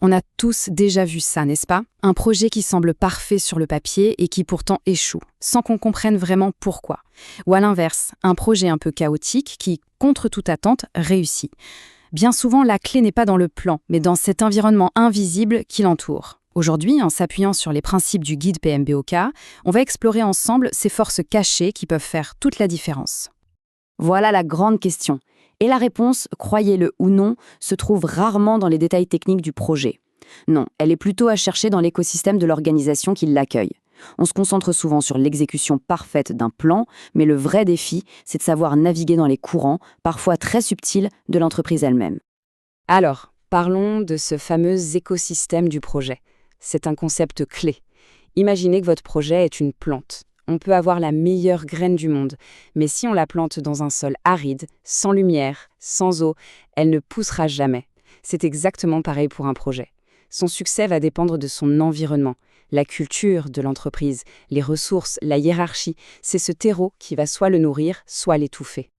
On a tous déjà vu ça, n'est-ce pas? Un projet qui semble parfait sur le papier et qui pourtant échoue, sans qu'on comprenne vraiment pourquoi. Ou à l'inverse, un projet un peu chaotique qui, contre toute attente, réussit. Bien souvent, la clé n'est pas dans le plan, mais dans cet environnement invisible qui l'entoure. Aujourd'hui, en s'appuyant sur les principes du guide PMBOK, on va explorer ensemble ces forces cachées qui peuvent faire toute la différence. Voilà la grande question. Et la réponse, croyez-le ou non, se trouve rarement dans les détails techniques du projet. Non, elle est plutôt à chercher dans l'écosystème de l'organisation qui l'accueille. On se concentre souvent sur l'exécution parfaite d'un plan, mais le vrai défi, c'est de savoir naviguer dans les courants, parfois très subtils, de l'entreprise elle-même. Alors, parlons de ce fameux écosystème du projet. C'est un concept clé. Imaginez que votre projet est une plante. On peut avoir la meilleure graine du monde, mais si on la plante dans un sol aride, sans lumière, sans eau, elle ne poussera jamais. C'est exactement pareil pour un projet. Son succès va dépendre de son environnement, la culture de l'entreprise, les ressources, la hiérarchie. C'est ce terreau qui va soit le nourrir, soit l'étouffer.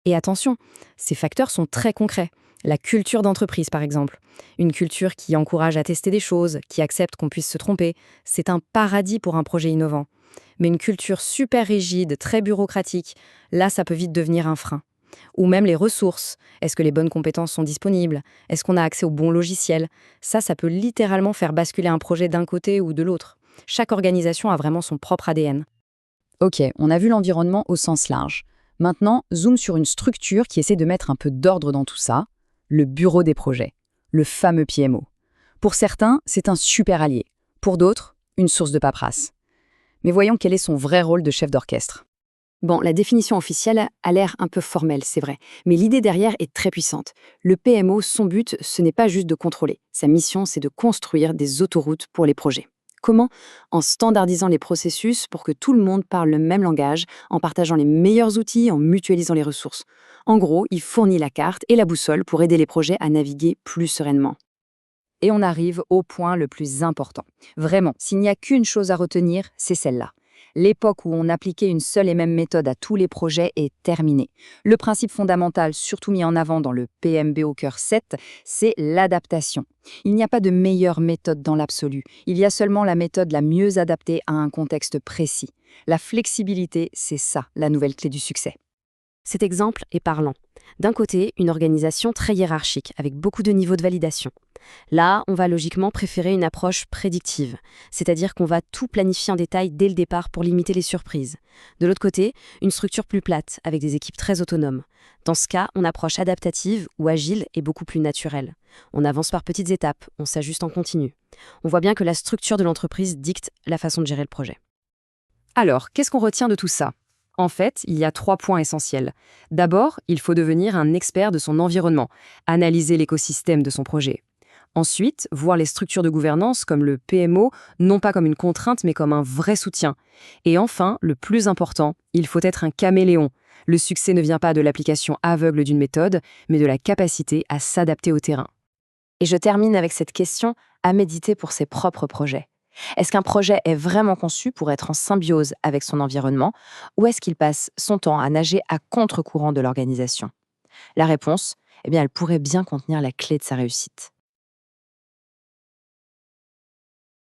Et attention, ces facteurs sont très concrets. La culture d'entreprise, par exemple. Une culture qui encourage à tester des choses, qui accepte qu'on puisse se tromper. C'est un paradis pour un projet innovant. Mais une culture super rigide, très bureaucratique, là, ça peut vite devenir un frein. Ou même les ressources. Est-ce que les bonnes compétences sont disponibles? Est-ce qu'on a accès aux bons logiciels? Ça peut littéralement faire basculer un projet d'un côté ou de l'autre. Chaque organisation a vraiment son propre ADN. Ok, on a vu l'environnement au sens large. Maintenant, zoom sur une structure qui essaie de mettre un peu d'ordre dans tout ça, le bureau des projets, le fameux PMO. Pour certains, c'est un super allié. Pour d'autres, une source de paperasse. Mais voyons quel est son vrai rôle de chef d'orchestre. Bon, la définition officielle a l'air un peu formelle, c'est vrai, mais l'idée derrière est très puissante. Le PMO, son but, ce n'est pas juste de contrôler. Sa mission, c'est de construire des autoroutes pour les projets. Comment? En standardisant les processus pour que tout le monde parle le même langage, en partageant les meilleurs outils, en mutualisant les ressources. En gros, il fournit la carte et la boussole pour aider les projets à naviguer plus sereinement. Et on arrive au point le plus important. Vraiment, s'il n'y a qu'une chose à retenir, c'est celle-là. L'époque où on appliquait une seule et même méthode à tous les projets est terminée. Le principe fondamental, surtout mis en avant dans le PMBOK 7, c'est l'adaptation. Il n'y a pas de meilleure méthode dans l'absolu. Il y a seulement la méthode la mieux adaptée à un contexte précis. La flexibilité, c'est ça, la nouvelle clé du succès. Cet exemple est parlant. D'un côté, une organisation très hiérarchique, avec beaucoup de niveaux de validation. Là, on va logiquement préférer une approche prédictive, c'est-à-dire qu'on va tout planifier en détail dès le départ pour limiter les surprises. De l'autre côté, une structure plus plate, avec des équipes très autonomes. Dans ce cas, une approche adaptative ou agile est beaucoup plus naturelle. On avance par petites étapes, on s'ajuste en continu. On voit bien que la structure de l'entreprise dicte la façon de gérer le projet. Alors, qu'est-ce qu'on retient de tout ça? En fait, il y a 3 points essentiels. D'abord, il faut devenir un expert de son environnement, analyser l'écosystème de son projet. Ensuite, voir les structures de gouvernance comme le PMO, non pas comme une contrainte, mais comme un vrai soutien. Et enfin, le plus important, il faut être un caméléon. Le succès ne vient pas de l'application aveugle d'une méthode, mais de la capacité à s'adapter au terrain. Et je termine avec cette question à méditer pour ses propres projets. Est-ce qu'un projet est vraiment conçu pour être en symbiose avec son environnement, ou est-ce qu'il passe son temps à nager à contre-courant de l'organisation? La réponse, elle pourrait bien contenir la clé de sa réussite.